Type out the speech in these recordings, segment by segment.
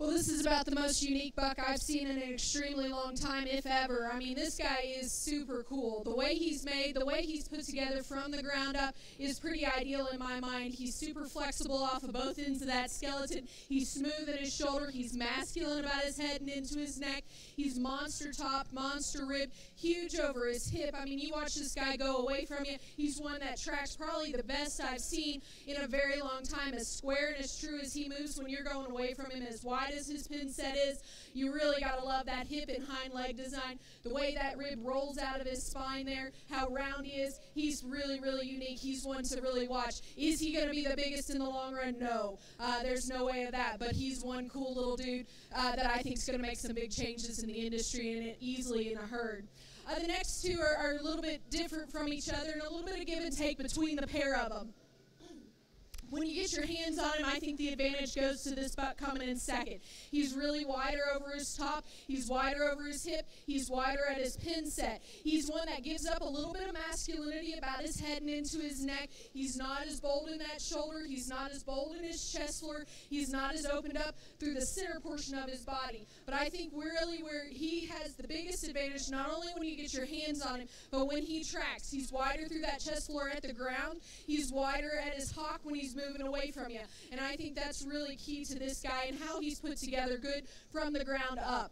Well, this is about the most unique buck I've seen in an extremely long time, if ever. I mean, this guy is super cool. The way he's made, the way he's put together from the ground up is pretty ideal in my mind. He's super flexible off of both ends of that skeleton. He's smooth at his shoulder. He's masculine about his head and into his neck. He's monster top, monster rib, huge over his hip. I mean, you watch this guy go away from you. He's one that tracks probably the best I've seen in a very long time, as square and as true as he moves when you're going away from him, as wide as his pin set is. You really got to love that hip and hind leg design, the way that rib rolls out of his spine there, how round he is. He's really, really unique. He's one to really watch. Is he going to be the biggest in the long run? No. There's no way of that, but he's one cool little dude that I think is going to make some big changes in the industry, and easily in a herd. The next two are a little bit different from each other, and a little bit of give and take between the pair of them. When you get your hands on him, I think the advantage goes to this buck coming in second. He's really wider over his top. He's wider over his hip. He's wider at his pin set. He's one that gives up a little bit of masculinity about his head and into his neck. He's not as bold in that shoulder. He's not as bold in his chest floor. He's not as opened up through the center portion of his body. But I think really where he has the biggest advantage, not only when you get your hands on him, but when he tracks. He's wider through that chest floor at the ground. He's wider at his hock when he's moving away from you. And I think that's really key to this guy and how he's put together good from the ground up.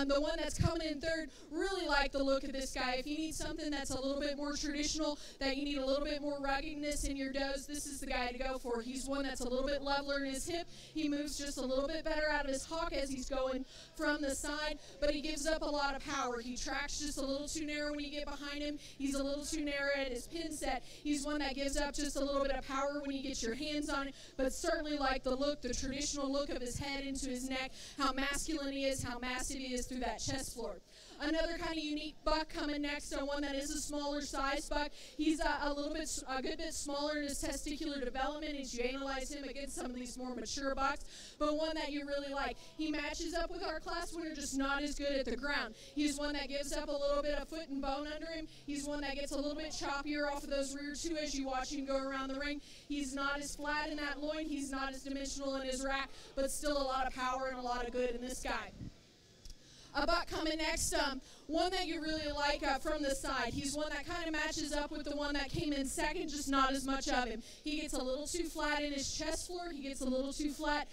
The one that's coming in third, really like the look of this guy. If you need something that's a little bit more traditional, that you need a little bit more ruggedness in your does, this is the guy to go for. He's one that's a little bit leveler in his hip. He moves just a little bit better out of his hock as he's going from the side, but he gives up a lot of power. He tracks just a little too narrow when you get behind him. He's a little too narrow at his pin set. He's one that gives up just a little bit of power when you get your hands on it, but certainly like the look, the traditional look of his head into his neck, how masculine he is, how massive he is through that chest floor. Another kind of unique buck coming next, one that is a smaller size buck. He's a good bit smaller in his testicular development as you analyze him against some of these more mature bucks, but one that you really like. He matches up with our class winner, just not as good at the ground. He's one that gives up a little bit of foot and bone under him. He's one that gets a little bit choppier off of those rear two as you watch him go around the ring. He's not as flat in that loin. He's not as dimensional in his rack, but still a lot of power and a lot of good in this guy. A buck coming next, one that you really like from the side. He's one that kind of matches up with the one that came in second, just not as much of him. He gets a little too flat in his chest floor. He gets a little too flat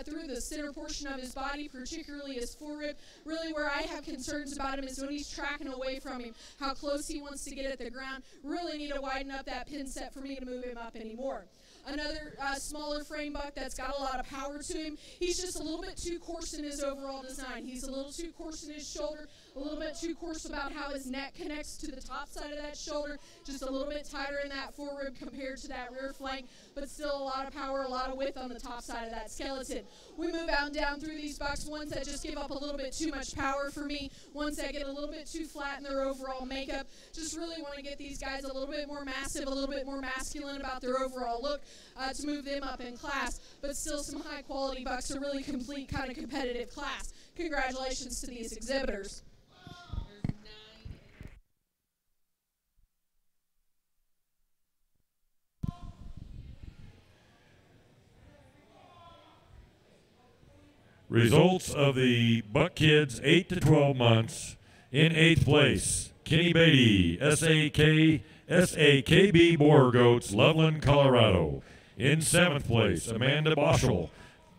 through the center portion of his body, particularly his forerib. Really where I have concerns about him is when he's tracking away from him, how close he wants to get at the ground. Really need to widen up that pin set for me to move him up anymore. Another smaller frame buck that's got a lot of power to him. He's just a little bit too coarse in his overall design. He's a little too coarse in his shoulder, a little bit too coarse about how his neck connects to the top side of that shoulder, just a little bit tighter in that forerib compared to that rear flank, but still a lot of power, a lot of width on the top side of that skeleton. We move out and down through these bucks, ones that just give up a little bit too much power for me, ones that get a little bit too flat in their overall makeup. Just really want to get these guys a little bit more massive, a little bit more masculine about their overall look to move them up in class, but still some high quality bucks, a really complete kind of competitive class. Congratulations to these exhibitors. Results of the Buck Kids 8 to 12 months. In 8th place, Kenny Beatty, SAKB Boer Goats, Loveland, Colorado. In 7th place, Amanda Boschel,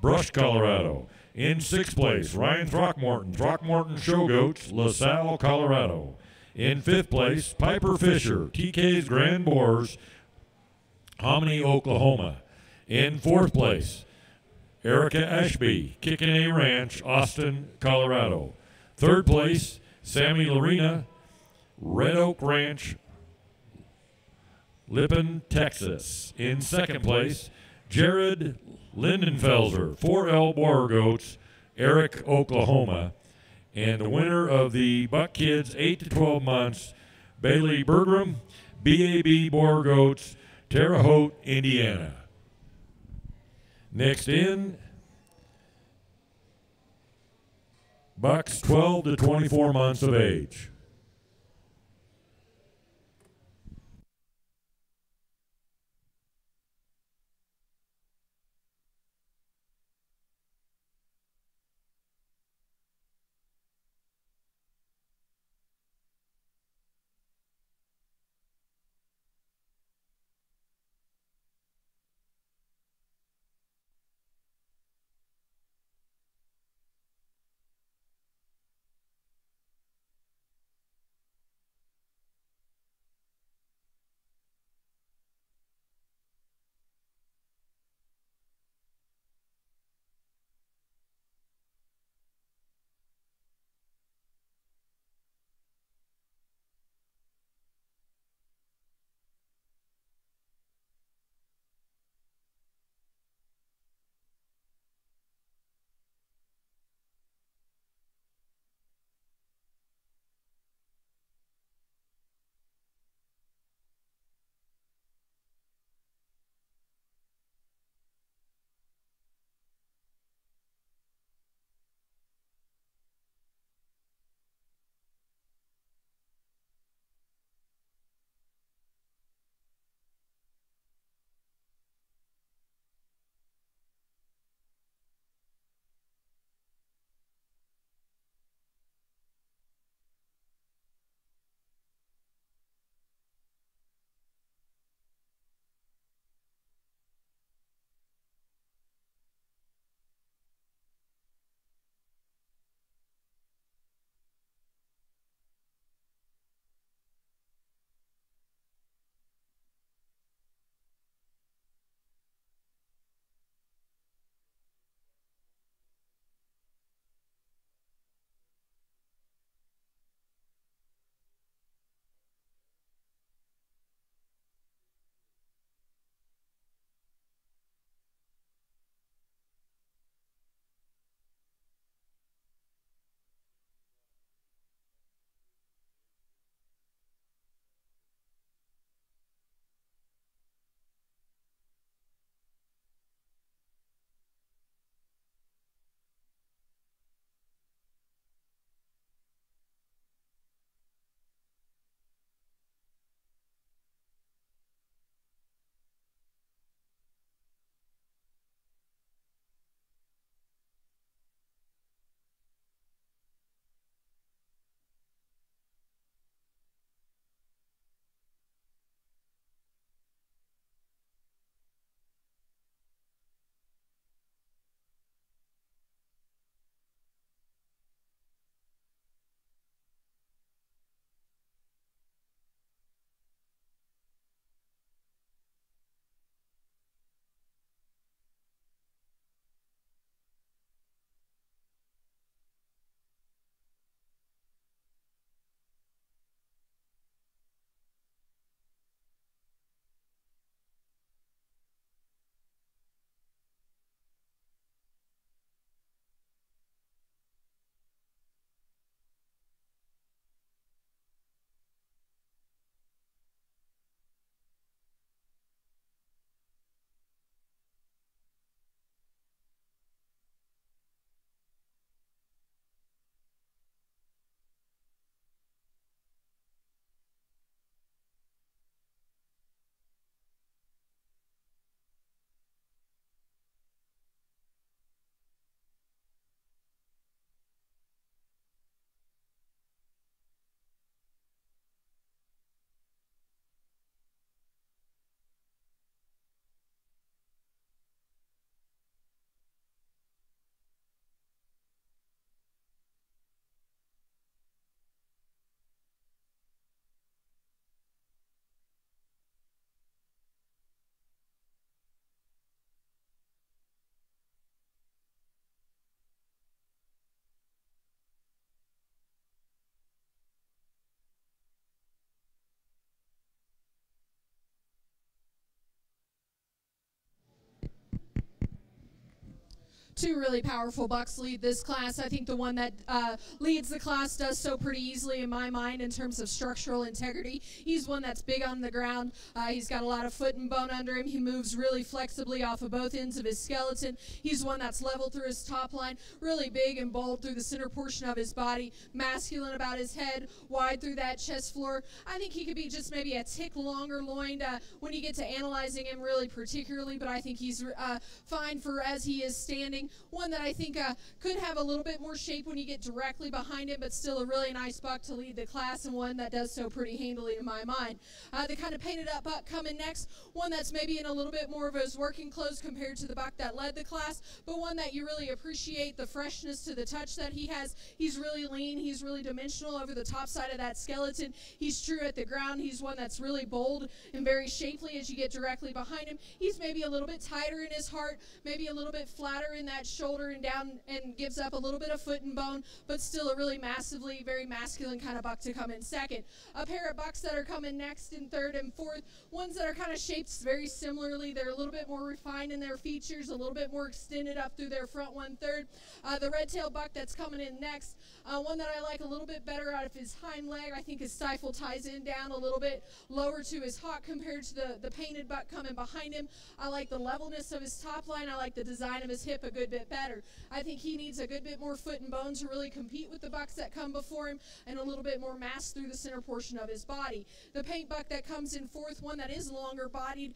Brush, Colorado. In 6th place, Ryan Throckmorton Show Goats, LaSalle, Colorado. In 5th place, Piper Fisher, TK's Grand Boars, Hominy, Oklahoma. In 4th place, Erica Ashby, Kickin' Ranch, Austin, Colorado. 3rd place, Sammy Lorena, Red Oak Ranch, Lippin, Texas. In 2nd place, Jared Lindenfelser, 4L Boer Goats, Eric, Oklahoma. And the winner of the Buck Kids 8 to 12 months, Bailey Bergram, BAB Boer Goats, Terre Haute, Indiana. Next in, bucks 12 to 24 months of age. two really powerful bucks lead this class. I think the one that leads the class does so pretty easily in my mind in terms of structural integrity. He's one that's big on the ground. He's got a lot of foot and bone under him. He moves really flexibly off of both ends of his skeleton. He's one that's level through his top line, really big and bold through the center portion of his body, masculine about his head, wide through that chest floor. I think he could be just maybe a tick longer loined when you get to analyzing him really particularly, but I think he's fine for as he is standing. One that I think could have a little bit more shape when you get directly behind him, but still a really nice buck to lead the class, and one that does so pretty handily in my mind. The kind of painted up buck coming next, one that's maybe in a little bit more of his working clothes compared to the buck that led the class, but one that you really appreciate the freshness to the touch that he has. He's really lean, he's really dimensional over the top side of that skeleton. He's true at the ground. He's one that's really bold and very shapely as you get directly behind him. He's maybe a little bit tighter in his heart, maybe a little bit flatter in that shoulder and down, and gives up a little bit of foot and bone, but still a really massively, very masculine kind of buck to come in second. A pair of bucks that are coming next in third and fourth, ones that are kind of shaped very similarly. They're a little bit more refined in their features, a little bit more extended up through their front 1/3. The red-tailed buck that's coming in next, one that I like a little bit better out of his hind leg. I think his stifle ties in down a little bit lower to his hock compared to the painted buck coming behind him. I like the levelness of his top line. I like the design of his hip a good bit better. I think he needs a good bit more foot and bone to really compete with the bucks that come before him, and a little bit more mass through the center portion of his body. The paint buck that comes in fourth, one that is longer bodied,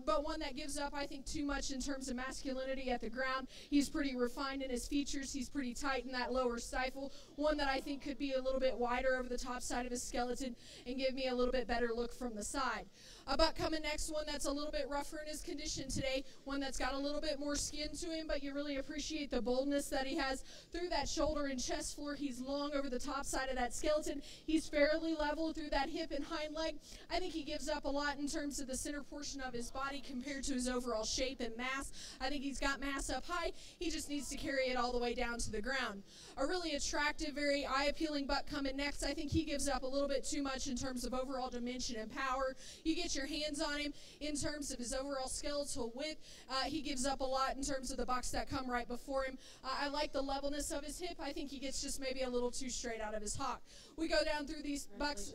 but one that gives up, I think, too much in terms of masculinity at the ground. He's pretty refined in his features. He's pretty tight in that lower stifle. One that I think could be a little bit wider over the top side of his skeleton and give me a little bit better look from the side. A buck coming next, one that's a little bit rougher in his condition today, one that's got a little bit more skin to him, but you really appreciate the boldness that he has through that shoulder and chest floor. He's long over the top side of that skeleton. He's fairly level through that hip and hind leg. I think he gives up a lot in terms of the center portion of his body compared to his overall shape and mass. I think he's got mass up high. He just needs to carry it all the way down to the ground. A really attractive, very eye-appealing buck coming next. I think he gives up a little bit too much in terms of overall dimension and power. You get your hands on him in terms of his overall skeletal width. He gives up a lot in terms of the bucks that come right before him. I like the levelness of his hip. I think he gets just maybe a little too straight out of his hock. We go down through these bucks.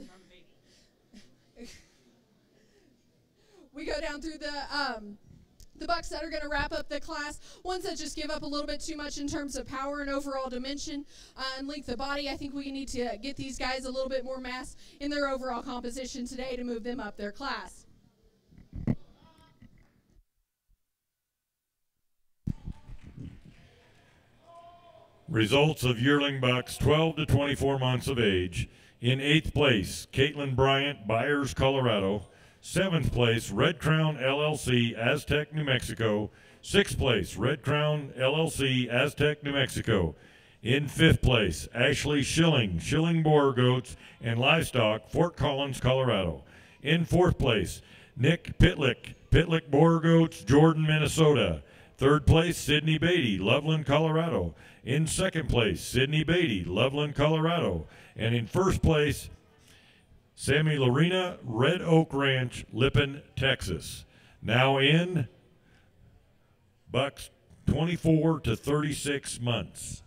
We go down through the bucks that are going to wrap up the class, ones that just give up a little bit too much in terms of power and overall dimension and length of body. I think we need to get these guys a little bit more mass in their overall composition today to move them up their class. Results of yearling bucks 12 to 24 months of age. In 8th place, Caitlin Bryant, Byers, Colorado. 7th place, Red Crown LLC, Aztec, New Mexico. 6th place, Red Crown LLC, Aztec, New Mexico. In 5th place, Ashley Schilling, Schilling Boer Goats and Livestock, Fort Collins, Colorado. In 4th place, Nick Pitlick, Pitlick Boer Goats, Jordan, Minnesota. 3rd place, Sydney Beatty, Loveland, Colorado. In 2nd place, Sydney Beatty, Loveland, Colorado. And in 1st place, Sammy Lorena, Red Oak Ranch, Lippin, Texas. Now in bucks 24 to 36 months.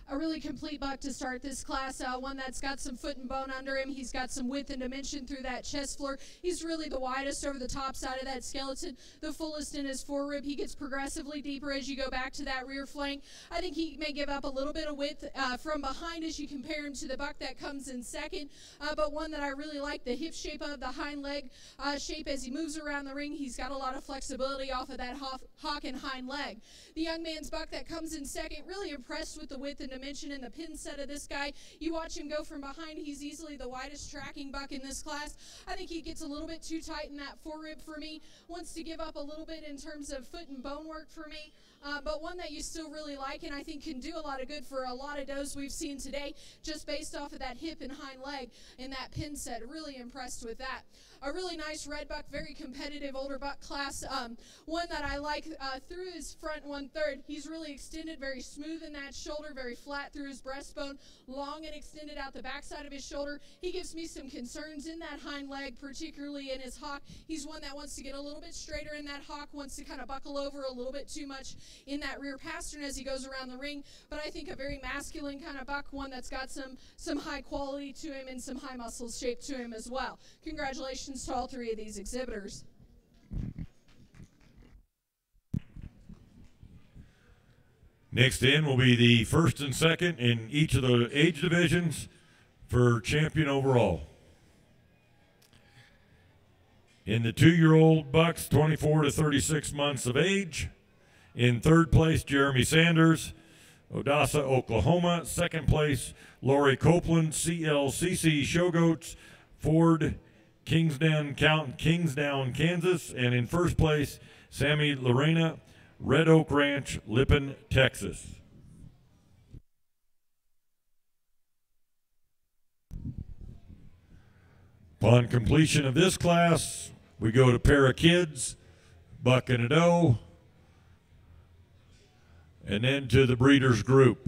a really complete buck to start this class, one that's got some foot and bone under him. He's got some width and dimension through that chest floor. He's really the widest over the top side of that skeleton, the fullest in his forerib. He gets progressively deeper as you go back to that rear flank. I think he may give up a little bit of width from behind as you compare him to the buck that comes in second, but one that I really like, the hip shape of the hind leg shape as he moves around the ring. He's got a lot of flexibility off of that hock and hind leg. The young man's buck that comes in second, really impressed with the width and dimension and the pin set of this guy. You watch him go from behind, he's easily the widest tracking buck in this class. I think he gets a little bit too tight in that forerib for me, wants to give up a little bit in terms of foot and bone work for me, but one that you still really like and I think can do a lot of good for a lot of does we've seen today just based off of that hip and hind leg and that pin set. Really impressed with that. A really nice red buck, very competitive older buck class. One that I like through his front 1/3. He's really extended, very smooth in that shoulder, very flat through his breastbone, long and extended out the backside of his shoulder. He gives me some concerns in that hind leg, particularly in his hock. He's one that wants to get a little bit straighter in that hock, wants to kind of buckle over a little bit too much in that rear pastern as he goes around the ring. But I think a very masculine kind of buck, one that's got some high quality to him and some high muscle shape to him as well. Congratulations to all three of these exhibitors. Next in will be the first and second in each of the age divisions for champion overall. In the 2-year-old bucks, 24 to 36 months of age. In third place, Jeremy Sanders, Odessa, Oklahoma. Second place, Lori Copeland, CLCC Showgoats, Ford, Kingsdown, Kansas. And in first place, Sammy Lorena, Red Oak Ranch, Lippin, Texas. Upon completion of this class, we go to pair of kids, buck and a doe, and then to the breeders group.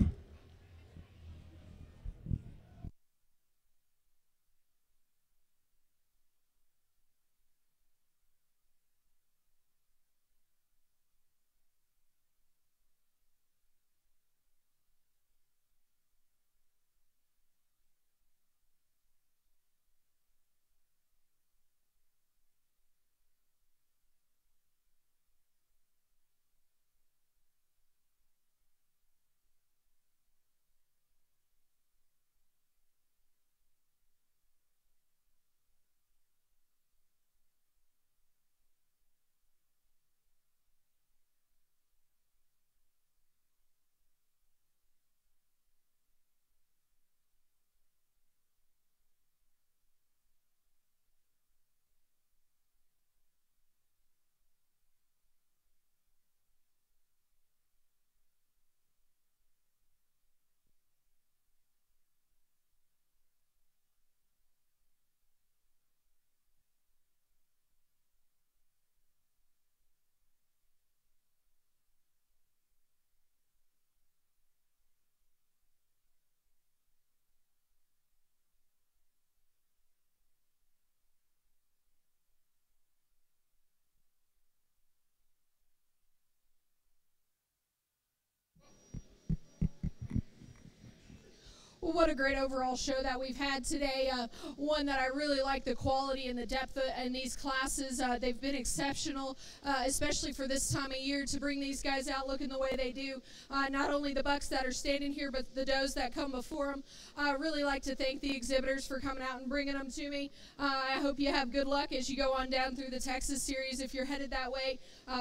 Well, what a great overall show that we've had today. One that I really like the quality and the depth in these classes. They've been exceptional, especially for this time of year, to bring these guys out looking the way they do. Not only the bucks that are standing here, but the does that come before them. I really like to thank the exhibitors for coming out and bringing them to me. I hope you have good luck as you go on down through the Texas series. If you're headed that way,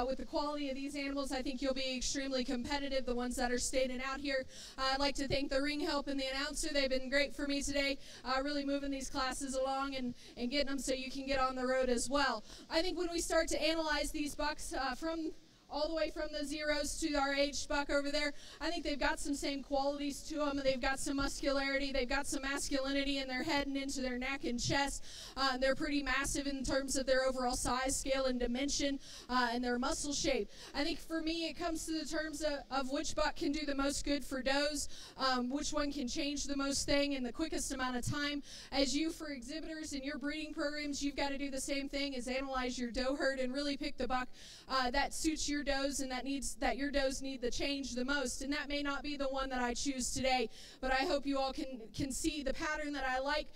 with the quality of these animals, I think you'll be extremely competitive, the ones that are standing out here. I'd like to thank the ring help and the announcer. They've been great for me today, really moving these classes along and getting them so you can get on the road as well. I think when we start to analyze these bucks from all the way from the zeros to our aged buck over there, I think they've got some same qualities to them. They've got some muscularity. They've got some masculinity in their head and into their neck and chest. They're pretty massive in terms of their overall size, scale, and dimension, and their muscle shape. I think for me, it comes to the terms of which buck can do the most good for does, which one can change the most thing in the quickest amount of time. As you, for exhibitors in your breeding programs, you've got to do the same thing, is analyze your doe herd and really pick the buck that suits your your does and that your does need the change the most. And that may not be the one that I choose today, but I hope you all can see the pattern that I like,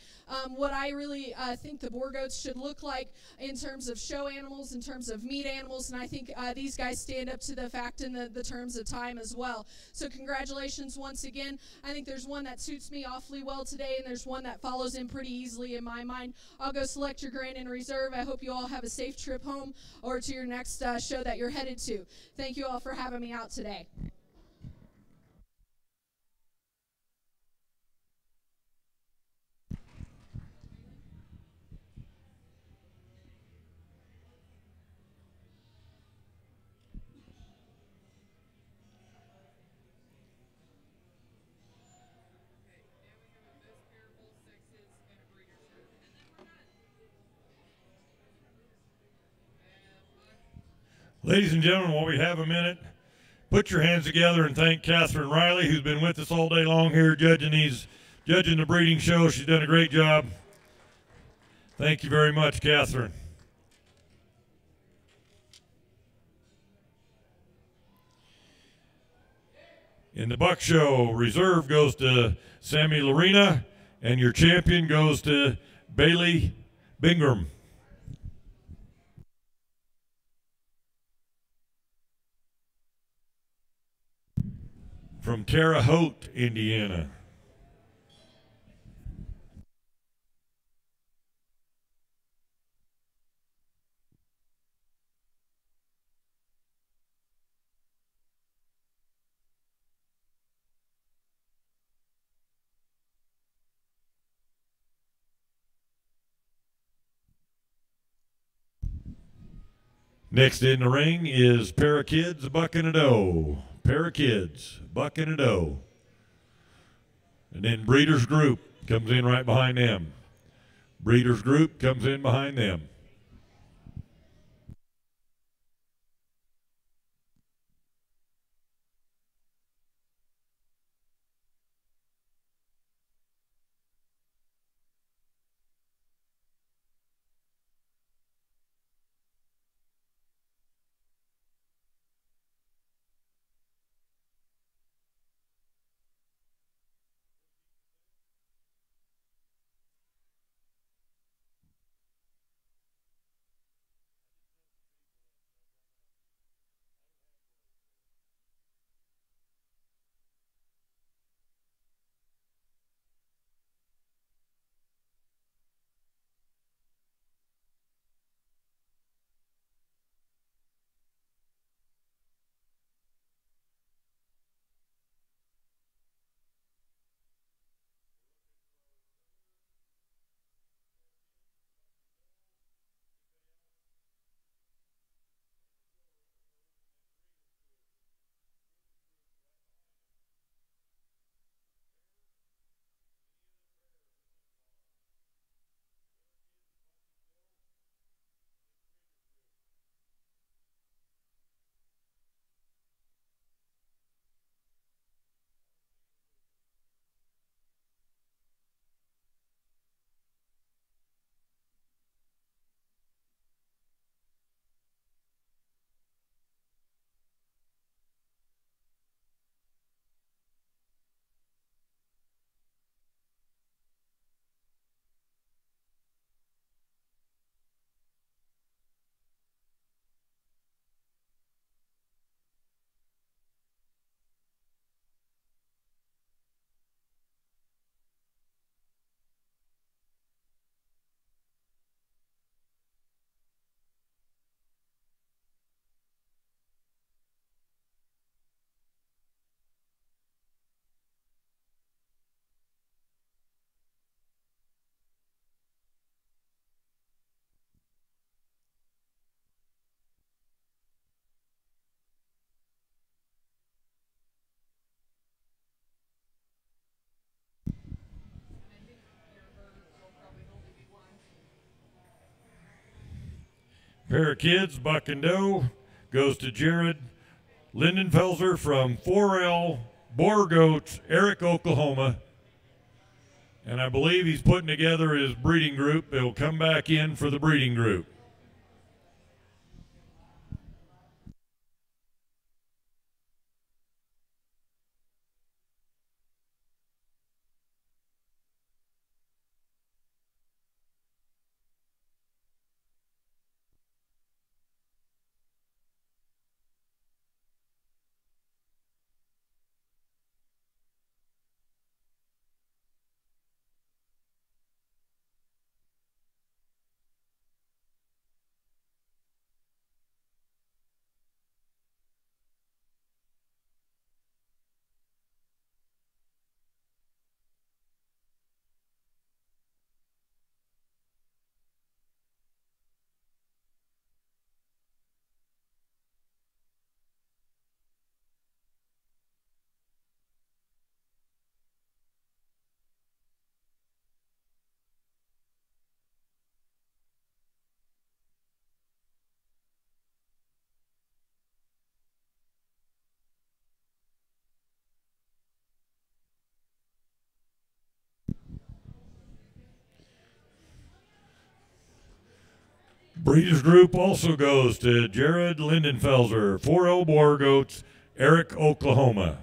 what I really think the boar goats should look like in terms of show animals, in terms of meat animals, and I think these guys stand up to the fact in the terms of time as well. So congratulations once again. I think there's one that suits me awfully well today, and there's one that follows in pretty easily in my mind. I'll go select your grand and reserve. I hope you all have a safe trip home or to your next show that you're headed to. Thank you all for having me out today. Ladies and gentlemen, while we have a minute, put your hands together and thank Catherine Riley, who's been with us all day long here judging the breeding show. She's done a great job. Thank you very much, Catherine. In the buck show, reserve goes to Sammy Lorena, and your champion goes to Bailey Bingham. From Terre Haute, Indiana. Next in the ring is Pair of Kids, a buck and a doe. Pair of Kids, buck and a doe. And then Breeders Group comes in right behind them. Breeders Group comes in behind them. Pair of Kids, buck and doe, goes to Jared Lindenfelser from 4L Boar Goats, Eric, Oklahoma. And I believe he's putting together his breeding group. He'll come back in for the breeding group. Breeders' Group also goes to Jared Lindenfelser, 4L Boer Goats, Eric, Oklahoma.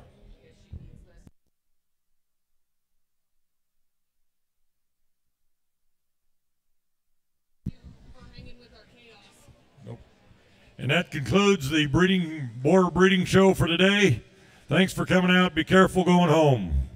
Nope. And that concludes the boar breeding show for today. Thanks for coming out. Be careful going home.